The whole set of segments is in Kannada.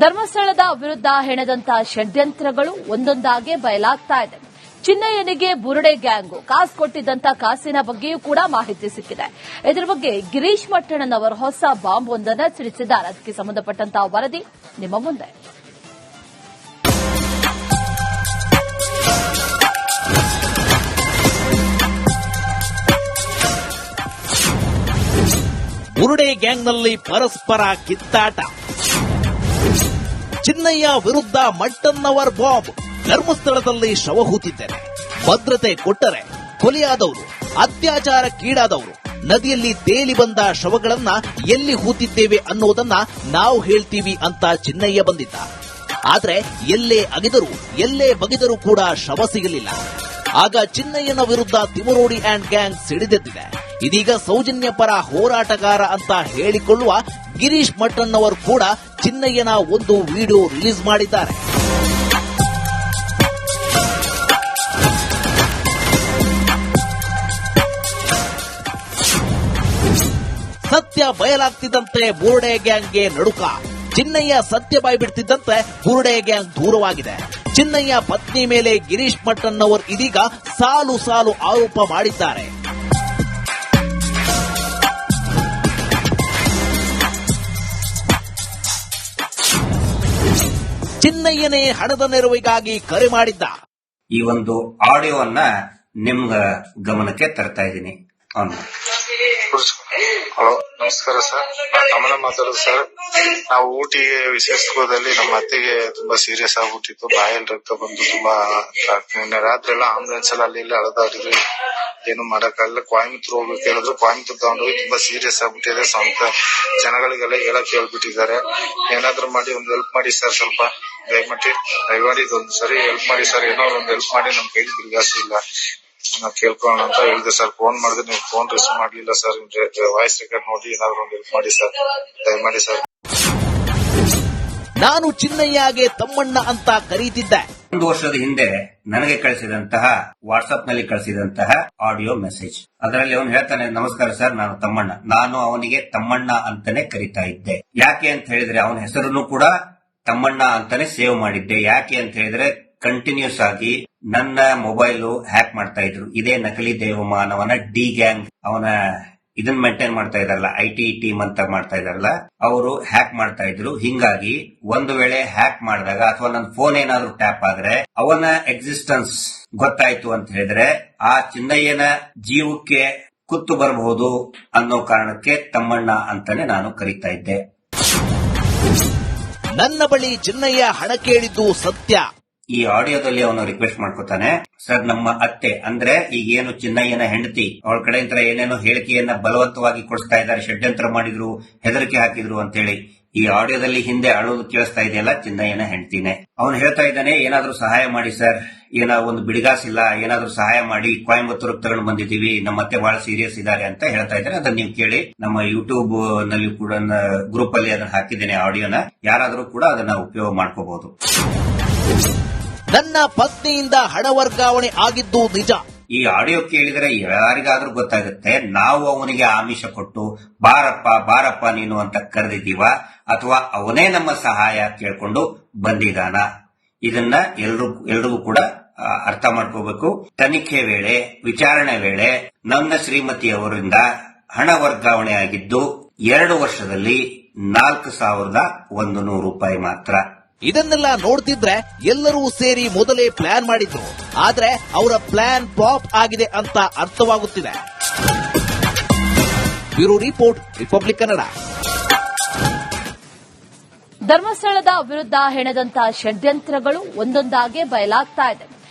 ಧರ್ಮಸ್ಥಳದ ವಿರುದ್ಧ ಹೆಣೆದಂತಹ ಷಡ್ಯಂತ್ರಗಳು ಒಂದೊಂದಾಗಿ ಬಯಲಾಗ್ತಾ ಇದೆ. ಚಿನ್ನಯ್ಯನಿಗೆ ಬುರುಡೆ ಗ್ಯಾಂಗು ಕಾಸು ಕೊಟ್ಟಿದ್ದಂತ ಕಾಸಿನ ಬಗ್ಗೆಯೂ ಕೂಡ ಮಾಹಿತಿ ಸಿಕ್ಕಿದೆ. ಇದರ ಬಗ್ಗೆ ಗಿರೀಶ್ ಮಟ್ಟಣ್ಣನವರು ಹೊಸ ಬಾಂಬ್ ಒಂದನ್ನು ಸಿಡಿಸಿದ್ದಾರೆ. ಅದಕ್ಕೆ ಸಂಬಂಧಪಟ್ಟಂತಹ ವರದಿ ನಿಮ್ಮ ಮುಂದೆ. ಬುರುಡೆ ಗ್ಯಾಂಗ್ನಲ್ಲಿ ಪರಸ್ಪರ ಕಿತ್ತಾಟ. ಚಿನ್ನಯ್ಯ ವಿರುದ್ಧ ಮಟ್ಟಣ್ಣನವರ್ ಬಾಂಬ್. ಧರ್ಮಸ್ಥಳದಲ್ಲಿ ಶವ ಹೂತಿದ್ದೇನೆ, ಭದ್ರತೆ ಕೊಟ್ಟರೆ ಕೊಲೆಯಾದವರು, ಅತ್ಯಾಚಾರಕ್ಕೀಡಾದವರು, ನದಿಯಲ್ಲಿ ತೇಲಿ ಬಂದ ಶವಗಳನ್ನ ಎಲ್ಲಿ ಹೂತಿದ್ದೇವೆ ಅನ್ನೋದನ್ನ ನಾವು ಹೇಳ್ತೀವಿ ಅಂತ ಚಿನ್ನಯ್ಯ ಬಂದಿದ್ದ. ಆದ್ರೆ ಎಲ್ಲೇ ಅಗಿದರೂ ಎಲ್ಲೇ ಬಗೆದರೂ ಕೂಡ ಶವ ಸಿಗಲಿಲ್ಲ. ಆಗ ಚಿನ್ನಯ್ಯನ ವಿರುದ್ಧ ತಿಮರೋಡಿ ಆ್ಯಂಡ್ ಗ್ಯಾಂಗ್ ಸಿಡಿದೆದ್ದಿದೆ. ಇದೀಗ ಸೌಜನ್ಯ ಪರ ಹೋರಾಟಗಾರ ಅಂತ ಹೇಳಿಕೊಳ್ಳುವ ಗಿರೀಶ್ ಮಟ್ಟಣ್ಣನವರು ಕೂಡ ಚಿನ್ನಯ್ಯನ ಒಂದು ವಿಡಿಯೋ ರಿಲೀಸ್ ಮಾಡಿದ್ದಾರೆ. ಸತ್ಯ ಬಯಲಾಗ್ತಿದ್ದಂತೆ ಬುರುಡೆ ಗ್ಯಾಂಗ್ಗೆ ನಡುಕ. ಚಿನ್ನಯ್ಯ ಸತ್ಯ ಬಾಯ್ಬಿಡ್ತಿದ್ದಂತೆ ಬುರುಡೆ ಗ್ಯಾಂಗ್ ದೂರವಾಗಿದೆ. ಚಿನ್ನಯ್ಯ ಪತ್ನಿ ಮೇಲೆ ಗಿರೀಶ್ ಮಟ್ಟಣ್ಣನವರು ಇದೀಗ ಸಾಲು ಸಾಲು ಆರೋಪ ಮಾಡಿದ್ದಾರೆ. ಚಿನ್ನಯ್ಯನೇ ಹಣದ ನೆರವಿಗಾಗಿ ಕರೆ ಮಾಡಿದ್ದ. ಈ ಒಂದು ಆಡಿಯೋವನ್ನ ನಿಮ್ಗ ಗಮನಕ್ಕೆ ತರ್ತಾ ಇದ್ದೀನಿ. ಹಲೋ, ನಮಸ್ಕಾರ ಸರ್. ನಾನು ತಮ್ಮಣ್ಣ ಮಾತಾಡೋದು ಸರ್. ನಾವು ಊಟಿಗೆ ವಿಶೇಷದಲ್ಲಿ ನಮ್ಮ ಅತ್ತೆಗೆ ತುಂಬಾ ಸೀರಿಯಸ್ ಆಗ್ಬಿಟ್ಟಿತ್ತು. ಬಾಯಲ್ಲಿ ರಕ್ತ ಬಂದು ತುಂಬಾ ರಾತ್ರಿ ಎಲ್ಲ ಆಂಬುಲೆನ್ಸ್ ಎಲ್ಲ ಅಲ್ಲಿ ಇಲ್ಲಿ ಅಳದಾಡಿದ್ವಿ. ಏನು ಮಾಡಕ್ಕಾಗಲ್ಲ. ಕೊಯಮತ್ತೂರು ಹೋಗ್ಬೇಕು ಹೇಳಿದ್ರು, ಕೊಯಮತ್ತೂರು ತಗೊಂಡೋಗಿ ತುಂಬಾ ಸೀರಿಯಸ್ ಆಗ್ಬಿಟ್ಟಿದೆ. ಸ್ವಂತ ಜನಗಳಿಗೆಲ್ಲ ಹೇಳಕ್ ಹೇಳ್ಬಿಟ್ಟಿದ್ದಾರೆ. ಏನಾದ್ರು ಮಾಡಿ ಒಂದು ಹೆಲ್ಪ್ ಮಾಡಿ ಸರ್, ಸ್ವಲ್ಪ ದಯಮಾಡಿ ಇದೊಂದು ಸರಿ ಹೆಲ್ಪ್ ಮಾಡಿ ಸರ್. ಏನೋ ಒಂದು ಹೆಲ್ಪ್ ಮಾಡಿ, ನಮ್ ಕೈಲಿ ಬಿಲ್ಗಾಸು ಇಲ್ಲ, ನಾವು ಕೇಳ್ಕೊಳ್ಳೋಣ ಅಂತ ಹೇಳಿದೆ ಸರ್. ಫೋನ್ ಮಾಡಿದ್ರೆ ನೀವು ಫೋನ್ ರಿಸೀವ್ ಮಾಡ್ಲಿಲ್ಲ ಸರ್. ವಾಯ್ಸ್ ರೆಕಾರ್ಡ್ ನೋಡಿ ಏನಾದ್ರು ಒಂದು ಹೆಲ್ಪ್ ಮಾಡಿ ಸರ್, ದಯಮಾಡಿ ಸರ್. ನಾನು ಚಿನ್ನಯ್ಯಗೆ ತಮ್ಮಣ್ಣ ಅಂತ ಕರೀತಿದ್ದೆ. ಒಂದು ವರ್ಷದ ಹಿಂದೆ ನನಗೆ ಕಳಿಸಿದಂತಹ ವಾಟ್ಸ್ಆಪ್ ನಲ್ಲಿ ಕಳಿಸಿದಂತಹ ಆಡಿಯೋ ಮೆಸೇಜ್. ಅದರಲ್ಲಿ ಅವನು ಹೇಳ್ತಾನೆ, ನಮಸ್ಕಾರ ಸರ್, ನಾನು ತಮ್ಮಣ್ಣ. ನಾನು ಅವನಿಗೆ ತಮ್ಮಣ್ಣ ಅಂತಾನೆ ಕರೀತಾ ಇದ್ದೆ. ಯಾಕೆ ಅಂತ ಹೇಳಿದ್ರೆ ಅವನ ಹೆಸರನ್ನು ಕೂಡ ತಮ್ಮಣ್ಣ ಅಂತಾನೆ ಸೇವ್ ಮಾಡಿದ್ದೆ. ಯಾಕೆ ಅಂತ ಹೇಳಿದ್ರೆ ಕಂಟಿನ್ಯೂಸ್ ಆಗಿ ನನ್ನ ಮೊಬೈಲ್ ಹ್ಯಾಕ್ ಮಾಡ್ತಾ ಇದ್ರು. ಇದೇ ನಕಲಿ ದೇವಮಾನವನ ಡಿ ಗ್ಯಾಂಗ್ ಅವನ ಇದನ್ನ ಮೇಂಟೈನ್ ಮಾಡ್ತಾ ಇದಾರಲ್ಲ, ಐಟಿ ಟೀಮ್ ಅಂತ ಮಾಡ್ತಾ ಇದಾರಲ್ಲ, ಅವರು ಹ್ಯಾಕ್ ಮಾಡ್ತಾ ಇದ್ರು. ಹಿಂಗಾಗಿ ಒಂದು ವೇಳೆ ಹ್ಯಾಕ್ ಮಾಡಿದಾಗ ಅಥವಾ ನನ್ನ ಫೋನ್ ಏನಾದ್ರು ಟ್ಯಾಪ್ ಆದ್ರೆ ಅವನ ಎಕ್ಸಿಸ್ಟೆನ್ಸ್ ಗೊತ್ತಾಯ್ತು ಅಂತ ಹೇಳಿದ್ರೆ ಆ ಚಿನ್ನಯ್ಯನ ಜೀವಕ್ಕೆ ಕುತ್ತು ಬರಬಹುದು ಅನ್ನೋ ಕಾರಣಕ್ಕೆ ತಮ್ಮಣ್ಣ ಅಂತಾನೆ ನಾನು ಕರೀತಾ ಇದ್ದೆ. ನನ್ನ ಬಳಿ ಚಿನ್ನಯ್ಯ ಹಣ ಕೇಳಿದ್ದು ಸತ್ಯ. ಈ ಆಡಿಯೋದಲ್ಲಿ ಅವನು ರಿಕ್ವೆಸ್ಟ್ ಮಾಡ್ಕೊತಾನೆ, ಸರ್ ನಮ್ಮ ಅತ್ತೆ ಅಂದ್ರೆ ಈಗೇನು ಚಿನ್ನಯ್ಯನ ಹೆಂಡತಿ, ಅವಳ ಕಡೆಯಿಂದ ಏನೇನೋ ಹೇಳಿಕೆಯನ್ನ ಬಲವಂತವಾಗಿ ಕೊಡಿಸ್ತಾ ಇದ್ದಾರೆ, ಷಡ್ಯಂತ್ರ ಮಾಡಿದ್ರು, ಹೆದರಿಕೆ ಹಾಕಿದ್ರು ಅಂತ ಹೇಳಿ. ಈ ಆಡಿಯೋದಲ್ಲಿ ಹಿಂದೆ ಅಳೋದು ಕೇಳಿಸ್ತಾ ಇದೆಯಲ್ಲ, ಚಿನ್ನಯ್ಯನ ಹೆಂಡತಿನೇ. ಅವನು ಹೇಳ್ತಾ ಇದ್ದಾನೆ, ಏನಾದ್ರೂ ಸಹಾಯ ಮಾಡಿ ಸರ್, ಒಂದು ಬಿಡಿಗಾಸಿಲ್ಲ, ಏನಾದ್ರೂ ಸಹಾಯ ಮಾಡಿ, ಕೊಯಮತ್ತೂರಿಗೆ ತಗೊಂಡು ಬಂದಿದ್ದೀವಿ, ನಮ್ಮ ಅತ್ತೆ ಬಹಳ ಸೀರಿಯಸ್ ಇದ್ದಾರೆ ಅಂತ ಹೇಳ್ತಾ ಇದ್ದಾರೆ. ಅದನ್ನ ನೀವು ಕೇಳಿ. ನಮ್ಮ ಯೂಟ್ಯೂಬ್ ನಲ್ಲಿ ಕೂಡ ಗ್ರೂಪ್ ಅಲ್ಲಿ ಅದನ್ನ ಹಾಕಿದ್ದೇನೆ ಆಡಿಯೋನ. ಯಾರಾದ್ರೂ ಕೂಡ ಅದನ್ನ ಉಪಯೋಗ ಮಾಡ್ಕೋಬಹುದು. ನನ್ನ ಪತ್ನಿಯಿಂದ ಹಣ ವರ್ಗಾವಣೆ ಆಗಿದ್ದು ನಿಜ. ಈ ಆಡಿಯೋ ಕೇಳಿದ್ರೆ ಯಾರಿಗಾದ್ರೂ ಗೊತ್ತಾಗುತ್ತೆ ನಾವು ಅವನಿಗೆ ಆಮಿಷ ಕೊಟ್ಟು ಬಾರಪ್ಪ ಬಾರಪ್ಪ ನೀನು ಅಂತ ಕರೆದಿದ್ದೀವ, ಅಥವಾ ಅವನೇ ನಮ್ಮ ಸಹಾಯ ಕೇಳ್ಕೊಂಡು ಬಂದಿದ್ದಾನ. ಇದನ್ನ ಎಲ್ರಿಗೂ ಕೂಡ ಅರ್ಥ ಮಾಡ್ಕೋಬೇಕು. ತನಿಖೆ ವೇಳೆ, ವಿಚಾರಣೆ ವೇಳೆ ನನ್ನ ಶ್ರೀಮತಿಯವರಿಂದ ಹಣ ವರ್ಗಾವಣೆ ಆಗಿದ್ದು 2 ವರ್ಷದಲ್ಲಿ 4,100 ರೂಪಾಯಿ ಮಾತ್ರ. ಇದನ್ನೆಲ್ಲ ನೋಡ್ತಿದ್ರೆ ಎಲ್ಲರೂ ಸೇರಿ ಮೊದಲೇ ಪ್ಲಾನ್ ಮಾಡಿದ್ರು. ಆದ್ರೆ ಅವರ ಪ್ಲಾನ್ ಫ್ಲಾಪ್ ಆಗಿದೆ ಅಂತ ಅರ್ಥವಾಗುತ್ತಿದೆ. Bureau report, republic Kannada. ಧರ್ಮಸ್ಥಳದ ವಿರುದ್ಧ ಹೆಣೆದಂತಹ ಷಡ್ಯಂತ್ರಗಳು ಒಂದೊಂದಾಗಿ ಬಯಲಾಗ್ತಾ ಇದೆ.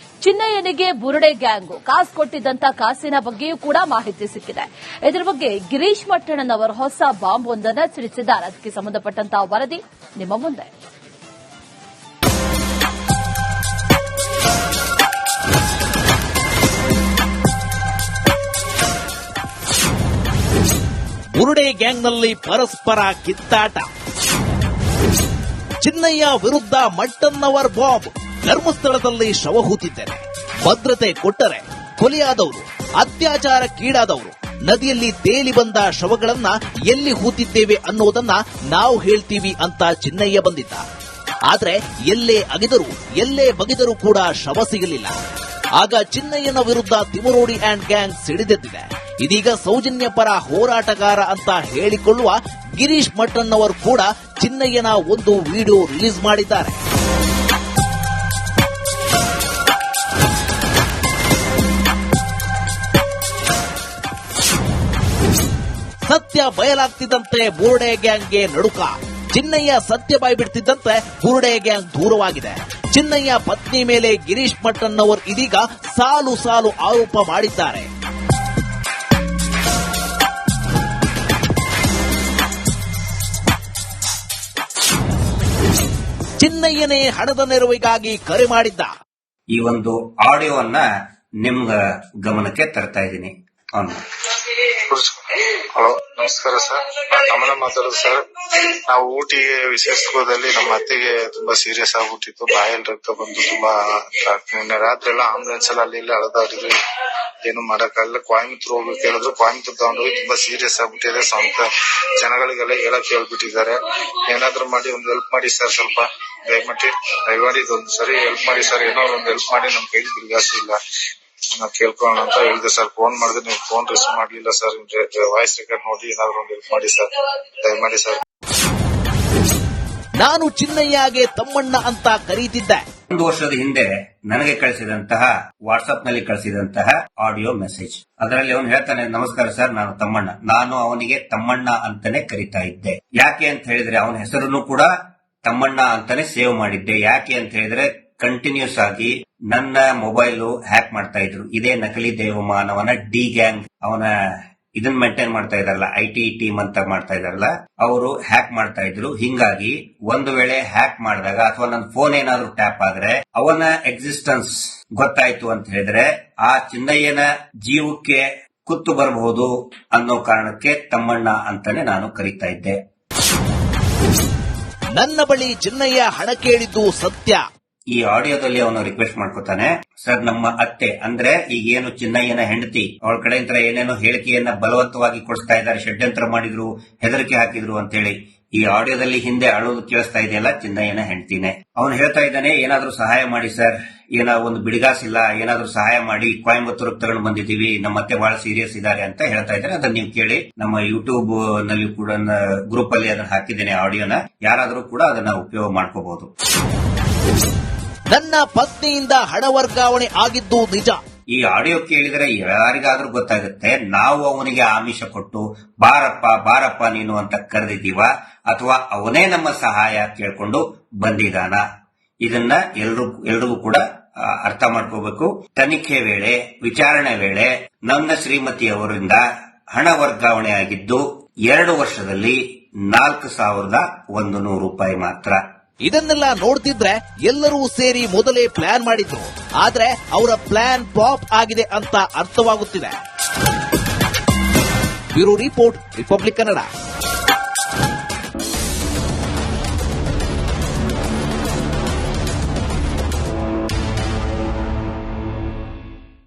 ಚಿನ್ನಯ್ಯನಿಗೆ ಬುರುಡೆ ಗ್ಯಾಂಗು ಕಾಸು ಕೊಟ್ಟಿದ್ದಂತ ಕಾಸಿನ ಬಗ್ಗೆಯೂ ಕೂಡ ಮಾಹಿತಿ ಸಿಕ್ಕಿದೆ. ಇದರ ಬಗ್ಗೆ ಗಿರೀಶ್ ಮಟ್ಟಣ್ಣನವರು ಹೊಸ ಬಾಂಬ್ ಒಂದನ್ನು ಸಿಡಿಸಿದ್ದಾರೆ. ಅದಕ್ಕೆ ಸಂಬಂಧಪಟ್ಟಂತಹ ವರದಿ ನಿಮ್ಮ ಮುಂದೆ. ಬುರುಡೆ ಗ್ಯಾಂಗ್ನಲ್ಲಿ ಪರಸ್ಪರ ಕಿತ್ತಾಟ. ಚಿನ್ನಯ್ಯ ವಿರುದ್ಧ ಮಟ್ಟಣ್ಣನವರ್ ಬಾಂಬ್. ಧರ್ಮಸ್ಥಳದಲ್ಲಿ ಶವ ಹೂತಿದ್ದೇನೆ, ಭದ್ರತೆ ಕೊಟ್ಟರೆ ಕೊಲೆಯಾದವರು, ಅತ್ಯಾಚಾರಕ್ಕೀಡಾದವರು, ನದಿಯಲ್ಲಿ ತೇಲಿ ಬಂದ ಶವಗಳನ್ನ ಎಲ್ಲಿ ಹೂತಿದ್ದೇವೆ ಅನ್ನೋದನ್ನ ನಾವು ಹೇಳ್ತೀವಿ ಅಂತ ಚಿನ್ನಯ್ಯ ಬಂದಿದ್ದ. ಆದ್ರೆ ಎಲ್ಲೇ ಅಗಿದರೂ ಎಲ್ಲೇ ಬಗೆದರೂ ಕೂಡ ಶವ ಸಿಗಲಿಲ್ಲ. ಆಗ ಚಿನ್ನಯ್ಯನ ವಿರುದ್ಧ ತಿಮರೋಡಿ ಅಂಡ್ ಗ್ಯಾಂಗ್ ಸಿಡಿದೆದ್ದಿದೆ. ಇದೀಗ ಸೌಜನ್ಯ ಪರ ಹೋರಾಟಗಾರ ಅಂತ ಹೇಳಿಕೊಳ್ಳುವ ಗಿರೀಶ್ ಮಟ್ಟನ್ ಅವರು ಕೂಡ ಚಿನ್ನಯ್ಯನ ಒಂದು ವಿಡಿಯೋ ರಿಲೀಸ್ ಮಾಡಿದ್ದಾರೆ. ಸತ್ಯ ಬಯಲಾಗ್ತಿದ್ದಂತೆ ಬುರುಡೆ ಗ್ಯಾಂಗ್ಗೆ ನಡುಕ. ಚಿನ್ನಯ್ಯ ಸತ್ಯ ಬಾಯ್ಬಿಡ್ತಿದ್ದಂತೆ ಬುರುಡೆ ಗ್ಯಾಂಗ್ ದೂರವಾಗಿದೆ. ಚಿನ್ನಯ್ಯ ಪತ್ನಿ ಮೇಲೆ ಗಿರೀಶ್ ಮಟ್ಟನ್ ಅವರು ಇದೀಗ ಸಾಲು ಸಾಲು ಆರೋಪ ಮಾಡಿದ್ದಾರೆ. ಚಿನ್ನಯ್ಯನೇ ಹಣದ ನೆರವಿಗಾಗಿ ಕರೆ ಮಾಡಿದ್ದ. ಈ ಒಂದು ಆಡಿಯೋವನ್ನ ನಿಮ್ಗ ಗಮನಕ್ಕೆ ತರ್ತಾ ಇದ್ದೀನಿ. ಹಲೋ, ನಮಸ್ಕಾರ ಸರ್. ನಾನು ತಮ್ಮಣ್ಣ ಮಾತಾಡೋದು ಸರ್. ನಾವು ಊಟಿಗೆ ವಿಶೇಷದಲ್ಲಿ ನಮ್ಮ ಅತ್ತೆಗೆ ತುಂಬಾ ಸೀರಿಯಸ್ ಆಗ್ಬಿಟ್ಟಿತ್ತು. ಬಾಯಲ್ಲಿ ರಕ್ತ ಬಂದು ತುಂಬಾ ನಿನ್ನೆ ರಾತ್ರಿ ಎಲ್ಲ ಆಂಬುಲೆನ್ಸ್ ಎಲ್ಲ ಅಲ್ಲಿ ಅಳದಾಡಿದ್ವಿ. ಏನು ಮಾಡಕ್ಕಾಗಲ್ಲ. ಕೊಯಂಬತ್ತೂರ್ ಹೋಗ್ಬೇಕು ಹೇಳಿದ್ರು. ಕೊಯಂಬತ್ತೂರ್ ತಗೊಂಡೋಗಿ ತುಂಬಾ ಸೀರಿಯಸ್ ಆಗ್ಬಿಟ್ಟಿದೆ. ಸ್ವಂತ ಜನಗಳಿಗೆಲ್ಲ ಹೇಳಕ್ ಹೇಳ್ಬಿಟ್ಟಿದ್ದಾರೆ. ಏನಾದ್ರು ಮಾಡಿ ಒಂದು ಹೆಲ್ಪ್ ಮಾಡಿ ಸರ್. ಸ್ವಲ್ಪ ದಯಮಾಡಿ ಇದೊಂದು ಸರಿ ಹೆಲ್ಪ್ ಮಾಡಿ ಸರ್. ಏನೋ ಒಂದು ಹೆಲ್ಪ್ ಮಾಡಿ. ನಮ್ ಕೈಲಿ ಬಿರ್ಗಾಸಿ ಇಲ್ಲ. ನಾವು ಕೇಳ್ಕೊಳ್ಳೋಣ ಅಂತ ಹೇಳಿದೆ ಸರ್. ಫೋನ್ ಮಾಡಿದ್ರೆ ನೀವು ಫೋನ್ ರಿಸೀವ್ ಮಾಡ್ಲಿಲ್ಲ ಸರ್. ವಾಯ್ಸ್ ರೆಕಾರ್ಡ್ ನೋಡಿ ಏನಾದ್ರು ಒಂದು ಹೆಲ್ಪ್ ಮಾಡಿ ಸರ್. ದಯಮಾಡಿ ಸರ್. ನಾನು ಚಿನ್ನಯ್ಯಗೆ ತಮ್ಮಣ್ಣ ಅಂತ ಕರೀತಿದ್ದೆ. ಒಂದು ವರ್ಷದ ಹಿಂದೆ ನನಗೆ ಕಳಿಸಿದಂತಹ ವಾಟ್ಸ್ಆಪ್ ನಲ್ಲಿ ಕಳಿಸಿದಂತಹ ಆಡಿಯೋ ಮೆಸೇಜ್. ಅದರಲ್ಲಿ ಅವನು ಹೇಳ್ತಾನೆ, ನಮಸ್ಕಾರ ಸರ್, ನಾನು ತಮ್ಮಣ್ಣ. ನಾನು ಅವನಿಗೆ ತಮ್ಮಣ್ಣ ಅಂತಾನೆ ಕರೀತಾ ಇದ್ದೆ. ಯಾಕೆ ಅಂತ ಹೇಳಿದ್ರೆ ಅವನ ಹೆಸರನ್ನು ಕೂಡ ತಮ್ಮಣ್ಣ ಅಂತಾನೆ ಸೇವ್ ಮಾಡಿದ್ದೆ. ಯಾಕೆ ಅಂತ ಹೇಳಿದ್ರೆ ಕಂಟಿನ್ಯೂಸ್ ಆಗಿ ನನ್ನ ಮೊಬೈಲ್ ಹ್ಯಾಕ್ ಮಾಡ್ತಾ ಇದ್ರು. ಇದೇ ನಕಲಿ ದೇವಮಾನವನ ಡಿ ಗ್ಯಾಂಗ್ ಅವನ ಇದನ್ನ ಮೇಂಟೈನ್ ಮಾಡ್ತಾ ಇದಾರಲ್ಲ, ಐಟಿ ಟೀಮ್ ಅಂತ ಮಾಡ್ತಾ ಇದಾರಲ್ಲ, ಅವರು ಹ್ಯಾಕ್ ಮಾಡ್ತಾ ಇದ್ರು. ಹಿಂಗಾಗಿ ಒಂದು ವೇಳೆ ಹ್ಯಾಕ್ ಮಾಡಿದಾಗ ಅಥವಾ ನನ್ನ ಫೋನ್ ಏನಾದ್ರು ಟ್ಯಾಪ್ ಆದ್ರೆ ಅವನ ಎಕ್ಸಿಸ್ಟೆನ್ಸ್ ಗೊತ್ತಾಯ್ತು ಅಂತ ಹೇಳಿದ್ರೆ ಆ ಚಿನ್ನಯ್ಯನ ಜೀವಕ್ಕೆ ಕುತ್ತು ಬರಬಹುದು ಅನ್ನೋ ಕಾರಣಕ್ಕೆ ತಮ್ಮಣ್ಣ ಅಂತಾನೆ ನಾನು ಕರೀತಾ ಇದ್ದೆ. ನನ್ನ ಬಳಿ ಚಿನ್ನಯ್ಯ ಹಣ ಕೇಳಿದ್ದು ಸತ್ಯ. ಈ ಆಡಿಯೋದಲ್ಲಿ ಅವನು ರಿಕ್ವೆಸ್ಟ್ ಮಾಡ್ಕೊತಾನೆ, ಸರ್ ನಮ್ಮ ಅತ್ತೆ ಅಂದ್ರೆ ಈಗೇನು ಚಿನ್ನಯ್ಯನ ಹೆಂಡತಿ, ಅವಳ ಕಡೆಯಿಂದ ಏನೇನೋ ಹೇಳಿಕೆಯನ್ನ ಬಲವಂತವಾಗಿ ಕೊಡಿಸ್ತಾ ಇದ್ದಾರೆ, ಷಡ್ಯಂತ್ರ ಮಾಡಿದ್ರು, ಹೆದರಿಕೆ ಹಾಕಿದ್ರು ಅಂತ ಹೇಳಿ. ಈ ಆಡಿಯೋದಲ್ಲಿ ಹಿಂದೆ ಅಳೋದು ಕೇಳಿಸ್ತಾ ಇದೆಯಲ್ಲ, ಚಿನ್ನಯ್ಯನ ಹೆಂಡತಿನೇ. ಅವನು ಹೇಳ್ತಾ ಇದ್ದಾನೆ, ಏನಾದ್ರೂ ಸಹಾಯ ಮಾಡಿ ಸರ್, ಒಂದು ಬಿಡಿಗಾಸಿಲ್ಲ, ಏನಾದ್ರೂ ಸಹಾಯ ಮಾಡಿ, ಕೊಯಂಬತ್ತೂರಿಗೆ ತಗೊಂಡು ಬಂದಿದ್ದೀವಿ, ನಮ್ಮ ಅತ್ತೆ ಬಹಳ ಸೀರಿಯಸ್ ಇದ್ದಾರೆ ಅಂತ ಹೇಳ್ತಾ ಇದ್ದಾರೆ. ಅದನ್ನ ನೀವು ಕೇಳಿ. ನಮ್ಮ ಯೂಟ್ಯೂಬ್ ನಲ್ಲಿ ಕೂಡ ಗ್ರೂಪ್ ಅಲ್ಲಿ ಅದನ್ನ ಹಾಕಿದ್ದೇನೆ ಆಡಿಯೋನ. ಯಾರಾದ್ರೂ ಕೂಡ ಅದನ್ನ ಉಪಯೋಗ ಮಾಡ್ಕೋಬಹುದು. ನನ್ನ ಪತ್ನಿಯಿಂದ ಹಣ ವರ್ಗಾವಣೆ ಆಗಿದ್ದು ನಿಜ. ಈ ಆಡಿಯೋ ಕೇಳಿದ್ರೆ ಯಾರಿಗಾದ್ರೂ ಗೊತ್ತಾಗುತ್ತೆ ನಾವು ಅವನಿಗೆ ಆಮಿಷ ಕೊಟ್ಟು ಬಾರಪ್ಪ ನೀನು ಅಂತ ಕರೆದಿದ್ದೀವ, ಅಥವಾ ಅವನೇ ನಮ್ಮ ಸಹಾಯ ಕೇಳ್ಕೊಂಡು ಬಂದಿದ್ದಾನ. ಇದನ್ನ ಎಲ್ರಿಗೂ ಕೂಡ ಅರ್ಥ ಮಾಡ್ಕೋಬೇಕು. ತನಿಖೆ ವೇಳೆ, ವಿಚಾರಣೆ ವೇಳೆ ನನ್ನ ಶ್ರೀಮತಿಯವರಿಂದ ಹಣ ವರ್ಗಾವಣೆ ಆಗಿದ್ದು 2 ವರ್ಷದಲ್ಲಿ 4,100 ರೂಪಾಯಿ ಮಾತ್ರ. ಇದನ್ನೆಲ್ಲ ನೋಡ್ತಿದ್ರೆ ಎಲ್ಲರೂ ಸೇರಿ ಮೊದಲೇ ಪ್ಲಾನ್ ಮಾಡಿದ್ರು. ಆದ್ರೆ ಅವರ ಪ್ಲಾನ್ ಫ್ಲಾಪ್ ಆಗಿದೆ ಅಂತ ಅರ್ಥವಾಗುತ್ತಿದೆ. Bureau report, republic Kannada.